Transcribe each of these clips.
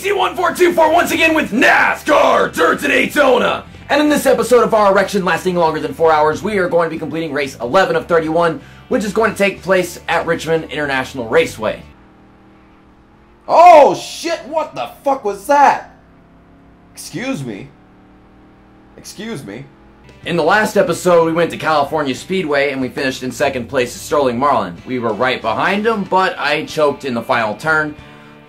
DT1424 once again with NASCAR Dirt to Daytona. And in this episode of our erection lasting longer than 4 hours, we are going to be completing race 11 of 31, which is going to take place at Richmond International Raceway. Oh shit, what the fuck was that? Excuse me. Excuse me. In the last episode, we went to California Speedway and we finished in second place at Sterling Marlin. We were right behind him, but I choked in the final turn.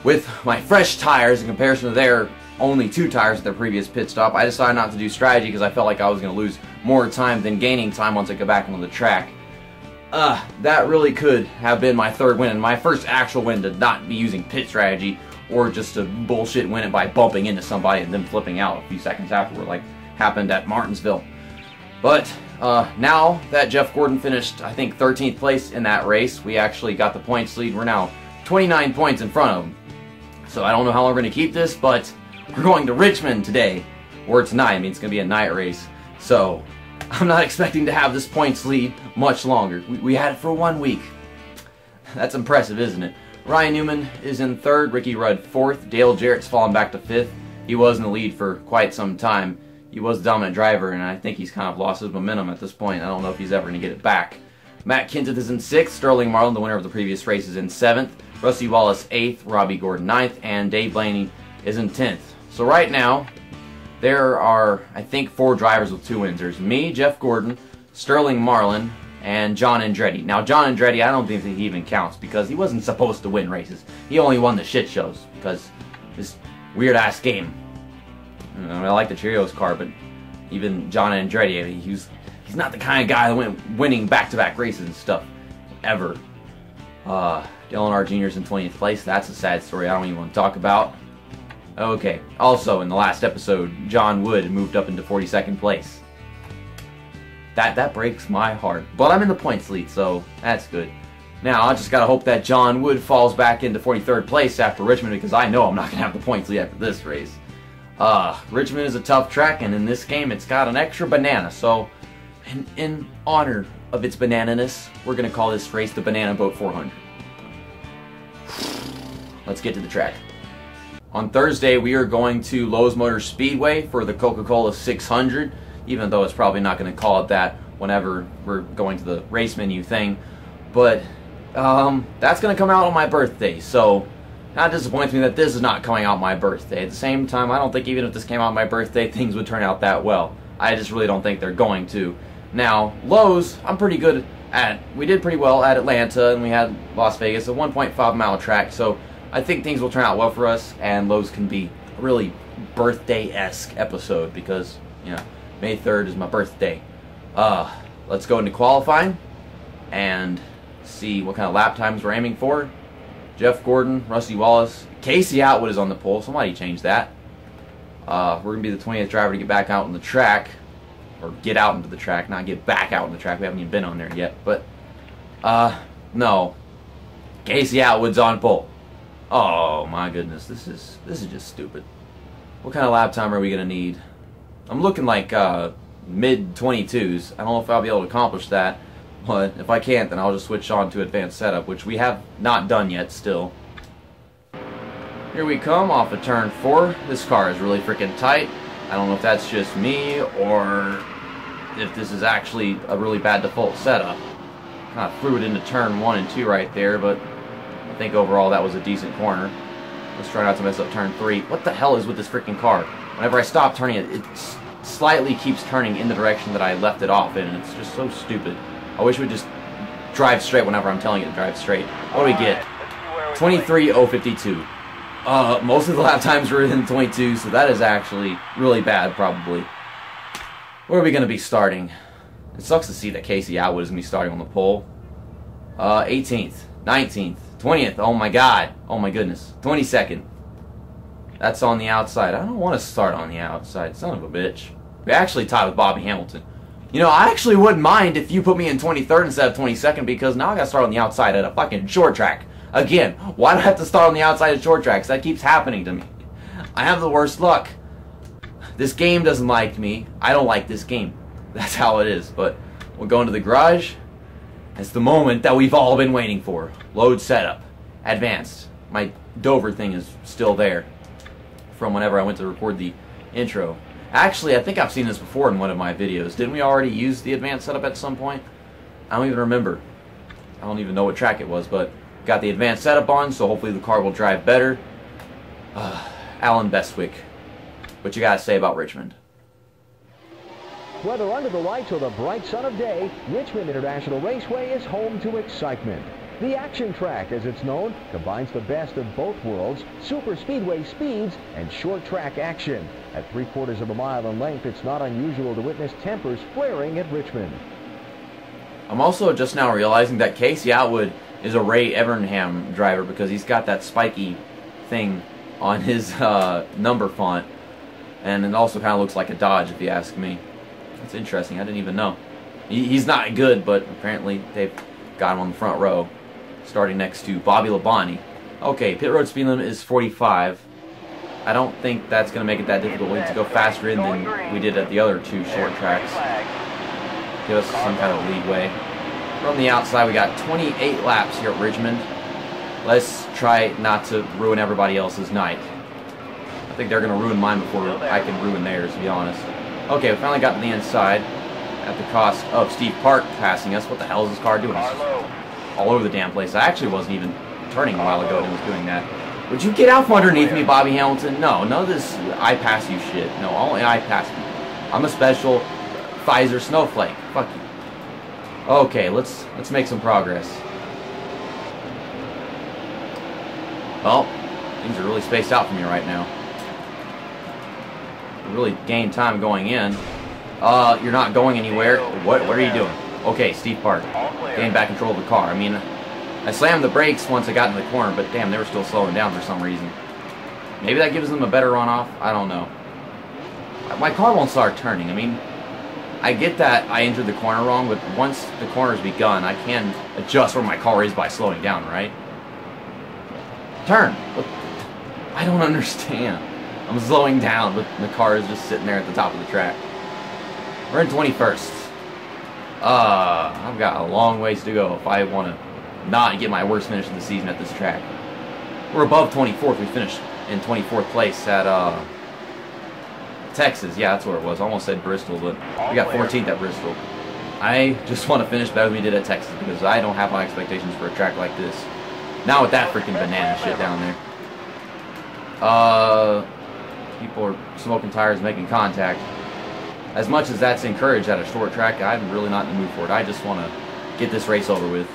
With my fresh tires in comparison to their only 2 tires at their previous pit stop, I decided not to do strategy because I felt like I was going to lose more time than gaining time once I got back onto the track. That really could have been my third win, and my first actual win to not be using pit strategy or just to bullshit win it by bumping into somebody and then flipping out a few seconds afterward, like happened at Martinsville. But now that Jeff Gordon finished, I think, 13th place in that race, we actually got the points lead. We're now 29 points in front of him. So I don't know how long we're going to keep this, but we're going to Richmond today, or tonight. I mean, it's going to be a night race. So I'm not expecting to have this points lead much longer. We had it for 1 week. That's impressive, isn't it? Ryan Newman is in 3rd, Ricky Rudd 4th, Dale Jarrett's fallen back to 5th. He was in the lead for quite some time. He was the dominant driver, and I think he's kind of lost his momentum at this point. I don't know if he's ever going to get it back. Matt Kenseth is in 6th, Sterling Marlin, the winner of the previous race, is in 7th, Rusty Wallace 8th, Robbie Gordon 9th, and Dave Blaney is in 10th. So right now, there are, I think, 4 drivers with 2 wins. There's me, Jeff Gordon, Sterling Marlin, and John Andretti. Now, John Andretti, I don't think he even counts because he wasn't supposed to win races. He only won the shit shows because this weird-ass game. I like the Cheerios car, but even John Andretti, I mean, he's not the kind of guy that went winning back-to-back races and stuff, ever. Dale R. Jr.'s in 20th place. That's a sad story I don't even want to talk about. Okay, also in the last episode, John Wood moved up into 42nd place. That breaks my heart. But I'm in the points lead, so that's good. Now, I just gotta hope that John Wood falls back into 43rd place after Richmond, because I know I'm not gonna have the points lead after this race. Richmond is a tough track, and in this game, it's got an extra banana, so in honor of its banana-ness, we're gonna call this race the Banana Boat 400. Let's get to the track. On Thursday, we are going to Lowe's Motor Speedway for the Coca-Cola 600, even though it's probably not going to call it that whenever we're going to the race menu thing. But that's going to come out on my birthday, so that disappoints me that this is not coming out on my birthday. At the same time, I don't think even if this came out on my birthday, things would turn out that well. I just really don't think they're going to. Now, Lowe's, I'm pretty good at. We did pretty well at Atlanta, and we had Las Vegas, a 1.5 mile track, so I think things will turn out well for us, and Lowe's can be a really birthday-esque episode because, you know, May 3rd is my birthday. Let's go into qualifying and see what kind of lap times we're aiming for. Jeff Gordon, Rusty Wallace, Casey Atwood is on the pole. Somebody change that. We're going to be the 20th driver to get back out on the track, or get out into the track, not get back out on the track. We haven't even been on there yet, but, no. Casey Atwood's on pole. Oh my goodness, this is just stupid. What kind of lap time are we gonna need? I'm looking like mid 22s. I don't know if I'll be able to accomplish that, but if I can't, then I'll just switch on to advanced setup, which we have not done yet still. Here we come off of turn 4. This car is really freaking tight. I don't know if that's just me or if this is actually a really bad default setup. Kind of threw it into turn 1 and 2 right there, but I think overall that was a decent corner. Let's try not to mess up turn 3. What the hell is with this freaking car? Whenever I stop turning it, it slightly keeps turning in the direction that I left it off in, and it's just so stupid. I wish it would just drive straight whenever I'm telling it to drive straight. What do we get? 23.052. Most of the lap times were in 22, so that is actually really bad, probably. Where are we going to be starting? It sucks to see that Casey Atwood is going to be starting on the pole. 18th, 19th. 20th, oh my god, oh my goodness, 22nd. That's on the outside. I don't want to start on the outside, son of a bitch. We actually tied with Bobby Hamilton. You know, I actually wouldn't mind if you put me in 23rd instead of 22nd, because now I gotta start on the outside at a fucking short track. Again, why do I have to start on the outside at short tracks? That keeps happening to me. I have the worst luck. This game doesn't like me. I don't like this game. That's how it is, but we'll go into the garage. It's the moment that we've all been waiting for. Load setup. Advanced. My Dover thing is still there. from whenever I went to record the intro. Actually, I think I've seen this before in one of my videos. Didn't we already use the advanced setup at some point? I don't even remember. I don't even know what track it was, but got the advanced setup on, so hopefully the car will drive better. Alan Bestwick, what you gotta say about Richmond? Whether under the lights or the bright sun of day, Richmond International Raceway is home to excitement. The action track, as it's known, combines the best of both worlds, super speedway speeds and short track action. At 3/4 of a mile in length, it's not unusual to witness tempers flaring at Richmond. I'm also just now realizing that Casey Atwood is a Ray Evernham driver because he's got that spiky thing on his number font, and it also kind of looks like a Dodge if you ask me. It's interesting, I didn't even know. He's not good, but apparently they've got him on the front row, starting next to Bobby Labonte. Okay, pit road speed limit is 45. I don't think that's going to make it that difficult. We need to go faster in than we did at the other two short tracks. Give us some kind of leadway. From the outside, we got 28 laps here at Richmond. Let's try not to ruin everybody else's night. I think they're going to ruin mine before I can ruin theirs, to be honest. Okay, we finally got to the inside at the cost of Steve Park passing us. What the hell is this car doing? It's all over the damn place. I actually wasn't even turning a while ago and it was doing that. Would you get out from underneath me, Bobby Hamilton? No, none of this I pass you shit. No, only I pass you. I'm a special Pfizer snowflake. Fuck you. Okay, let's make some progress. Well, things are really spaced out for me right now. Really gain time going in. You're not going anywhere. What are you doing? Okay, Steve Park. Gain back control of the car. I mean, I slammed the brakes once I got in the corner, but damn, they were still slowing down for some reason. Maybe that gives them a better runoff. I don't know. My car won't start turning. I mean, I get that I entered the corner wrong, but once the corner's begun, I can adjust where my car is by slowing down, right? Turn. What? I don't understand. I'm slowing down, but the car is just sitting there at the top of the track. We're in 21st. I've got a long ways to go if I want to not get my worst finish of the season at this track. We're above 24th. We finished in 24th place at Texas. Yeah, that's where it was. I almost said Bristol, but we got 14th at Bristol. I just want to finish better than we did at Texas because I don't have high expectations for a track like this. Not with that freaking banana shit down there. People are smoking tires, making contact. As much as that's encouraged at a short track, I'm really not in the mood for it. I just want to get this race over with.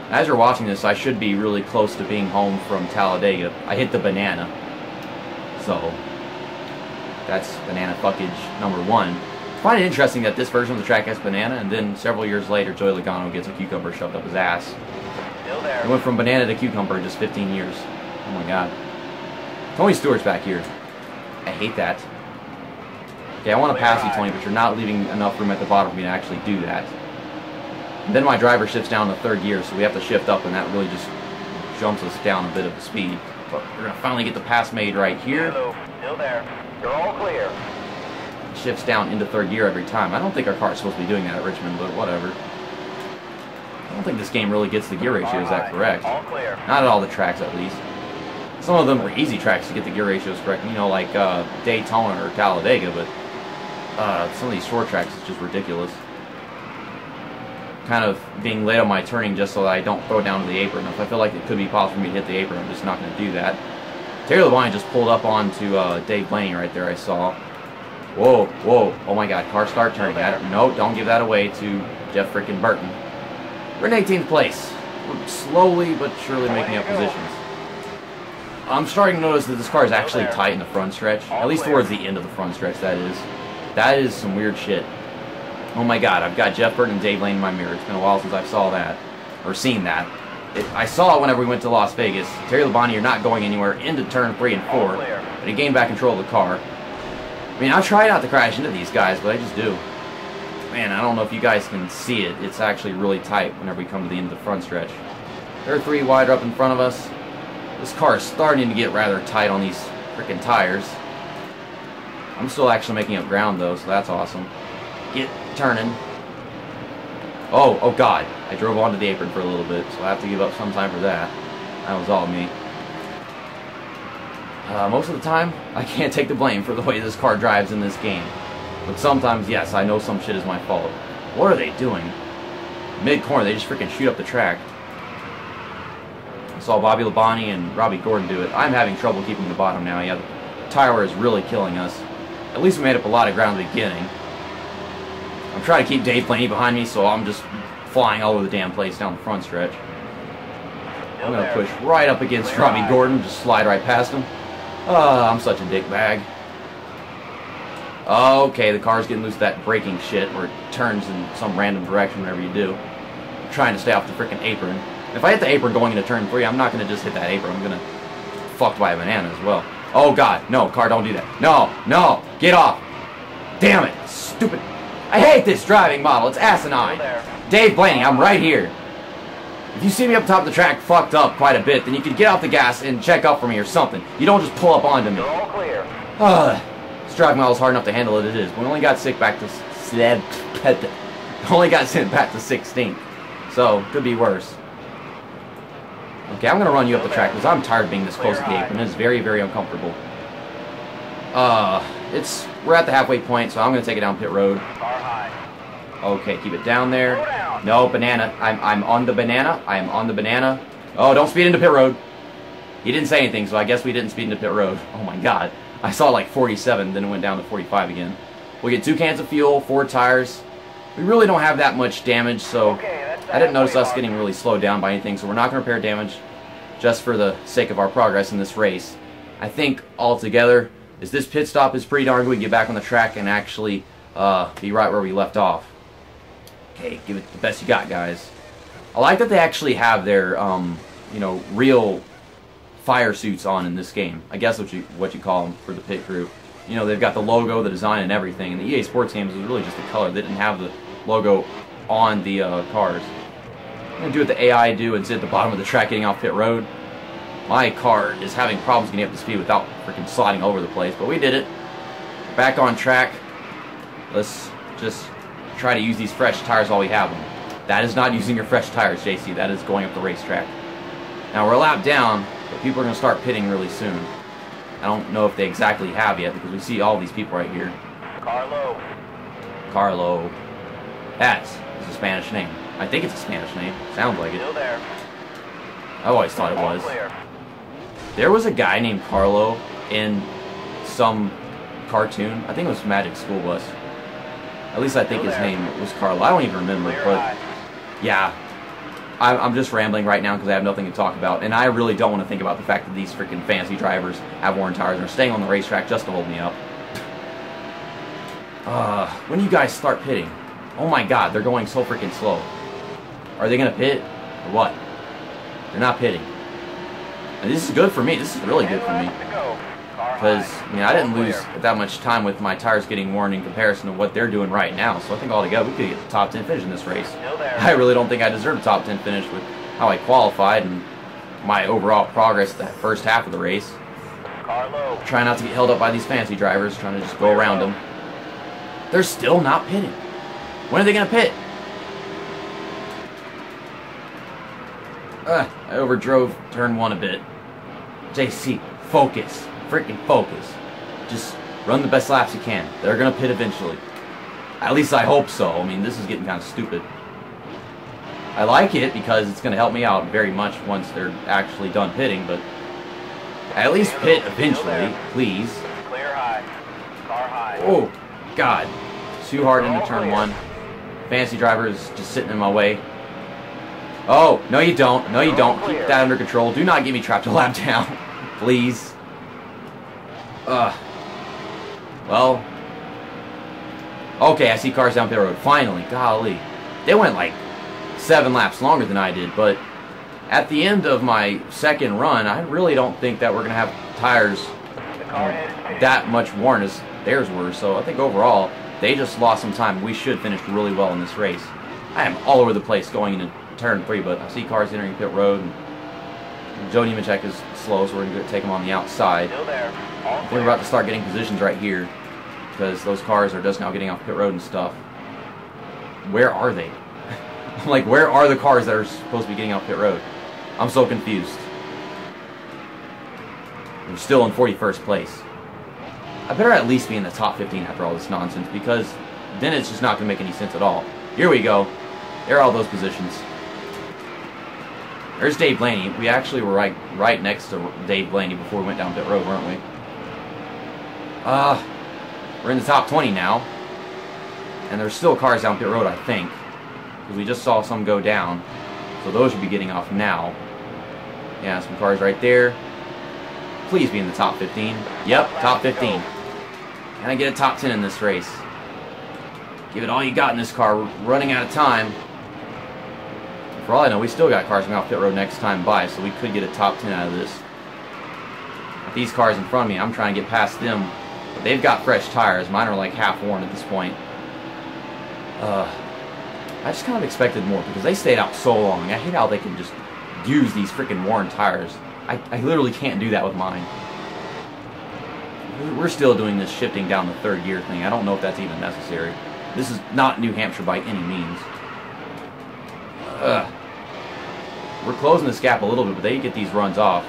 As you're watching this, I should be really close to being home from Talladega. I hit the banana. So, that's banana fuckage number 1. I find it interesting that this version of the track has banana, and then several years later, Joey Logano gets a cucumber shoved up his ass. It went from banana to cucumber in just 15 years. Oh my god. Tony Stewart's back here. I hate that. Okay, I want to pass you, Tony, but you're not leaving enough room at the bottom for me to actually do that. And then my driver shifts down to 3rd gear, so we have to shift up, and that really just jumps us down a bit of the speed. But we're going to finally get the pass made right here. Still there. You're all clear. Shifts down into 3rd gear every time. I don't think our car is supposed to be doing that at Richmond, but whatever. I don't think this game really gets the gear ratio, is that correct? All clear. Not at all the tracks, at least. Some of them were easy tracks to get the gear ratios correct, you know, like Daytona or Talladega, but some of these short tracks is just ridiculous. Kind of being late on my turning just so that I don't throw it down to the apron. If I feel like it could be possible for me to hit the apron, I'm just not going to do that. Terry Labonte just pulled up onto Dave Blaney right there, I saw. Whoa, whoa, oh my god, car start turning. No, don't give that away to Jeff frickin' Burton. We're in 18th place. We're slowly but surely making up positions. I'm starting to notice that this car is actually tight in the front stretch. At least towards the end of the front stretch, that is. That is some weird shit. Oh my god, I've got Jeff Burton and Dave Lane in my mirror. It's been a while since I saw that. Or seen that. I saw it whenever we went to Las Vegas. Terry Labonte, you're not going anywhere into turn 3 and 4. But he gained back control of the car. I mean, I try not to crash into these guys, but I just do. Man, I don't know if you guys can see it. It's actually really tight whenever we come to the end of the front stretch. There are 3 wider up in front of us. This car is starting to get rather tight on these freaking tires. I'm still actually making up ground though, so that's awesome. Get turning. Oh god. I drove onto the apron for a little bit, so I have to give up some time for that. That was all me. Most of the time, I can't take the blame for the way this car drives in this game. But sometimes, yes, I know some shit is my fault. What are they doing? Mid-corner, they just freaking shoot up the track. I saw Bobby Labonte and Robbie Gordon do it. I'm having trouble keeping the bottom now. Yeah, the tire wear is really killing us. At least we made up a lot of ground at the beginning. I'm trying to keep Dave Blaney behind me, so I'm just flying all over the damn place down the front stretch. I'm going to push right up against Robbie Gordon, just slide right past him. I'm such a dickbag. Okay, the car's getting loose to that braking shit where it turns in some random direction whenever you do. I'm trying to stay off the freaking apron. If I hit the apron going into turn 3, I'm not going to just hit that apron. I'm going to fucked by a banana as well. Oh god, no, car, don't do that. No, no, get off. Damn it, stupid. I hate this driving model, it's asinine. Dave Blaney, I'm right here. If you see me up top of the track fucked up quite a bit, then you can get off the gas and check up for me or something. You don't just pull up onto me. All clear. This driving model is hard enough to handle as it is. We only got sent back to 16th, so could be worse. Okay, I'm gonna run you up the track because I'm tired of being this close to the apron. It's very, very uncomfortable. We're at the halfway point, so I'm gonna take it down pit road. Okay, keep it down there. No, banana. I'm on the banana. I am on the banana. Oh, don't speed into pit road. He didn't say anything, so I guess we didn't speed into pit road. Oh my god. I saw like 47, then it went down to 45 again. We'll get 2 cans of fuel, 4 tires. We really don't have that much damage, so I didn't notice us getting really slowed down by anything, so we're not going to repair damage just for the sake of our progress in this race. I think altogether, this pit stop is pretty darn good. We can get back on the track and actually be right where we left off. Okay, give it the best you got, guys. I like that they actually have their, you know, real fire suits on in this game. I guess what you call them for the pit crew. You know, they've got the logo, the design, and everything. In the EA Sports games, it was really just the color. They didn't have the logo on the cars. I'm going to do what the AI do and sit at the bottom of the track getting off pit road. My car is having problems getting up to speed without freaking sliding over the place, but we did it. Back on track. Let's just try to use these fresh tires while we have them. That is not using your fresh tires, JC. That is going up the racetrack. Now, we're a lap down, but people are going to start pitting really soon. I don't know if they exactly have yet, because we see all these people right here. Carlo. Carlo. That's a Spanish name. I think it's a Spanish name. Sounds like it. Still there. I always thought it was. All clear. There was a guy named Carlo in some cartoon. I think it was Magic School Bus. At least I think his name was Carlo. I don't even remember, but yeah. I'm just rambling right now because I have nothing to talk about, and I really don't want to think about the fact that these freaking fancy drivers have worn tires and are staying on the racetrack just to hold me up. When do you guys start pitting? Oh my god, they're going so freaking slow. Are they going to pit or what? They're not pitting. And this is good for me. This is really good for me. Because, I mean, I didn't lose that much time with my tires getting worn in comparison to what they're doing right now. So I think altogether we could get the top 10 finish in this race. I really don't think I deserve a top 10 finish with how I qualified and my overall progress the first half of the race. Trying not to get held up by these fancy drivers, trying to just go around them. They're still not pitting. When are they going to pit? I overdrove turn 1 a bit. JC, focus. Freaking focus. Just run the best laps you can. They're going to pit eventually. At least I hope so. I mean, this is getting kind of stupid. I like it because it's going to help me out very much once they're actually done pitting, but at least pit eventually, please. Clear high. Car high. Oh, God. Too hard into turn 1. Fancy driver is just sitting in my way. Oh, no you don't. No you don't. Keep that under control. Do not get me trapped a lap down. Please. Well. Okay, I see cars down pit road. Finally. Golly. They went like 7 laps longer than I did, but at the end of my second run, I really don't think that we're going to have tires that much worn as theirs were, so I think overall, they just lost some time. We should finish really well in this race. I am all over the place going into turn 3, but I see cars entering pit road, and Joe Nemechek is slow, so we're going to take him on the outside. We're about to start getting positions right here, because those cars are just now getting off pit road and stuff. Where are they? I'm like, where are the cars that are supposed to be getting off pit road? I'm so confused. We're still in 41st place. I better at least be in the top 15 after all this nonsense, because then it's just not going to make any sense at all. Here we go. There are all those positions. There's Dave Blaney. We actually were right next to Dave Blaney before we went down pit road, weren't we? We're in the top 20 now. And there's still cars down pit road, I think. Because we just saw some go down. So those should be getting off now. Yeah, some cars right there. Please be in the top 15. Yep, top 15. Can I get a top 10 in this race? Give it all you got in this car. We're running out of time. For all I know, we still got cars going off pit road next time by, so we could get a top 10 out of this. With these cars in front of me, I'm trying to get past them. But they've got fresh tires. Mine are like half worn at this point. I just kind of expected more because they stayed out so long. I hate how they can just use these freaking worn tires. I literally can't do that with mine. We're still doing this shifting down the third gear thing. I don't know if that's even necessary. This is not New Hampshire by any means. We're closing this gap a little bit, but they get these runs off.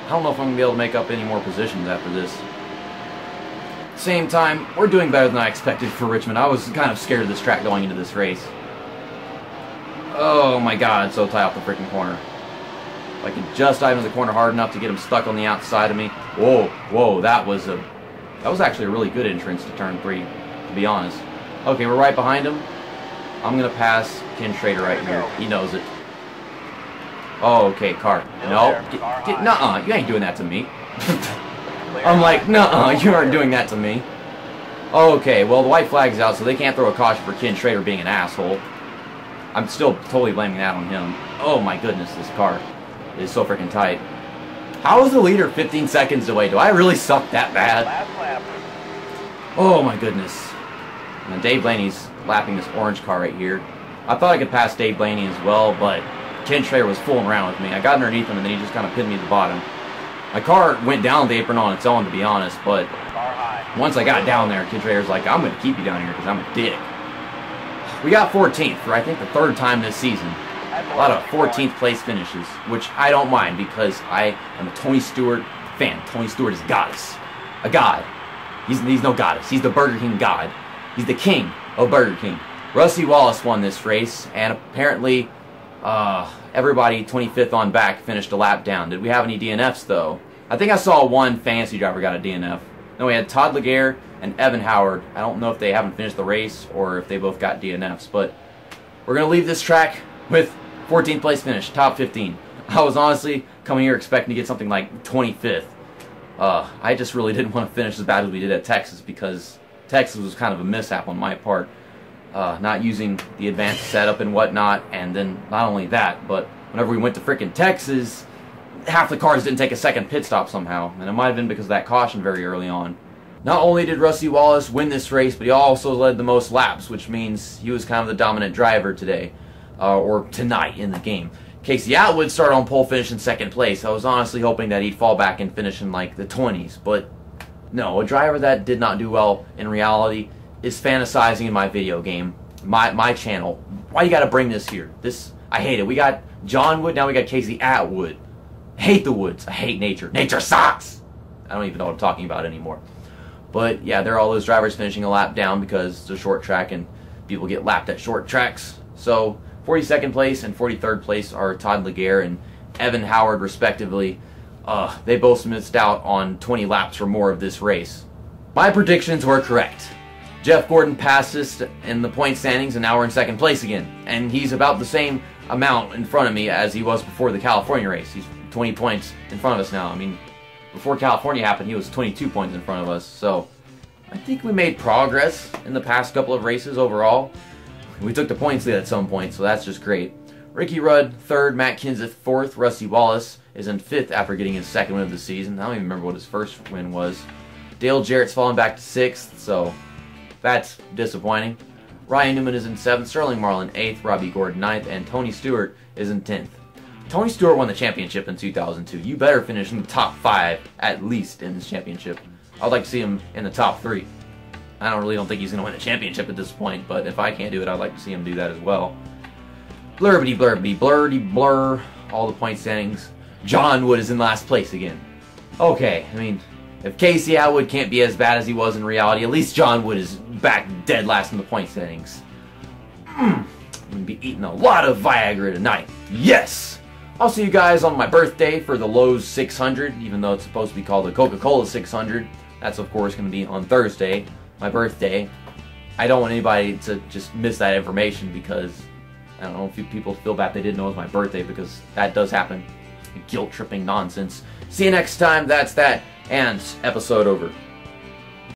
I don't know if I'm going to be able to make up any more positions after this. Same time, we're doing better than I expected for Richmond. I was kind of scared of this track going into this race. Oh my god, so tight off the freaking corner. If I could just dive into the corner hard enough to get him stuck on the outside of me. Whoa, whoa, that was actually a really good entrance to turn 3, to be honest. Okay, we're right behind him. I'm going to pass Ken Schrader right here. He knows it. Oh, okay, car. No, nuh-uh, you ain't doing that to me. I'm like, nuh-uh, you aren't doing that to me. Okay, well, the white flag's out, so they can't throw a caution for Ken Schrader being an asshole. I'm still totally blaming that on him. Oh my goodness, this car is so freaking tight. How is the leader 15 seconds away? Do I really suck that bad? Oh my goodness. And then Dave Blaney's lapping this orange car right here. I thought I could pass Dave Blaney as well, but Ken Schrader was fooling around with me. I got underneath him, and then he just kind of pinned me to the bottom. My car went down the apron on its own, to be honest, but once I got down there, Ken Schrader's like, I'm going to keep you down here because I'm a dick. We got 14th for, I think, the third time this season. A lot of 14th place finishes, which I don't mind because I am a Tony Stewart fan. Tony Stewart is a goddess. A god. He's no goddess. He's the Burger King god. He's the king of Burger King. Rusty Wallace won this race, and apparently everybody 25th on back finished a lap down. Did we have any DNFs, though? I think I saw one fancy driver got a DNF. No, we had Todd Laguerre and Evan Howard. I don't know if they haven't finished the race or if they both got DNFs, but we're going to leave this track with 14th place finish, top 15. I was honestly coming here expecting to get something like 25th. I just really didn't want to finish as bad as we did at Texas because Texas was kind of a mishap on my part. Not using the advanced setup and whatnot, and then not only that, but whenever we went to frickin' Texas, half the cars didn't take a second pit stop somehow, and it might have been because of that caution very early on. Not only did Rusty Wallace win this race, but he also led the most laps, which means he was kind of the dominant driver today, or tonight in the game. Casey Atwood started on pole finish in second place. I was honestly hoping that he'd fall back and finish in like the 20s, but no, a driver that did not do well in reality is fantasizing in my video game, my channel. Why you gotta bring this here? I hate it. We got John Wood, now we got Casey Atwood. I hate the woods. I hate nature. Nature sucks! I don't even know what I'm talking about anymore. But yeah, there are all those drivers finishing a lap down because it's a short track and people get lapped at short tracks. So 42nd place and 43rd place are Todd Laguerre and Evan Howard respectively. They both missed out on 20 laps or more of this race. My predictions were correct. Jeff Gordon passed us in the point standings, and now we're in second place again. And he's about the same amount in front of me as he was before the California race. He's 20 points in front of us now. I mean, before California happened, he was 22 points in front of us. So I think we made progress in the past couple of races overall. We took the points lead at some point, so that's just great. Ricky Rudd, 3rd, Matt Kenseth, 4th, Rusty Wallace is in 5th after getting his 2nd win of the season. I don't even remember what his first win was. Dale Jarrett's fallen back to 6th, so that's disappointing. Ryan Newman is in 7th, Sterling Marlin 8th, Robbie Gordon 9th, and Tony Stewart is in 10th. Tony Stewart won the championship in 2002. You better finish in the top 5 at least in this championship. I'd like to see him in the top 3. I really don't think he's going to win a championship at this point, but if I can't do it, I'd like to see him do that as well. Blurbity blurbity blurdy blur, all the point standings. John Wood is in last place again. Okay, I mean, if Casey Atwood can't be as bad as he was in reality, at least John Wood is back dead last in the point standings. I'm going to be eating a lot of Viagra tonight. Yes! I'll see you guys on my birthday for the Lowe's 600, even though it's supposed to be called the Coca-Cola 600. That's, of course, going to be on Thursday, my birthday. I don't want anybody to just miss that information because, I don't know, if people feel bad they didn't know it was my birthday, because that does happen. Guilt-tripping nonsense. See you next time. That's that. And episode over.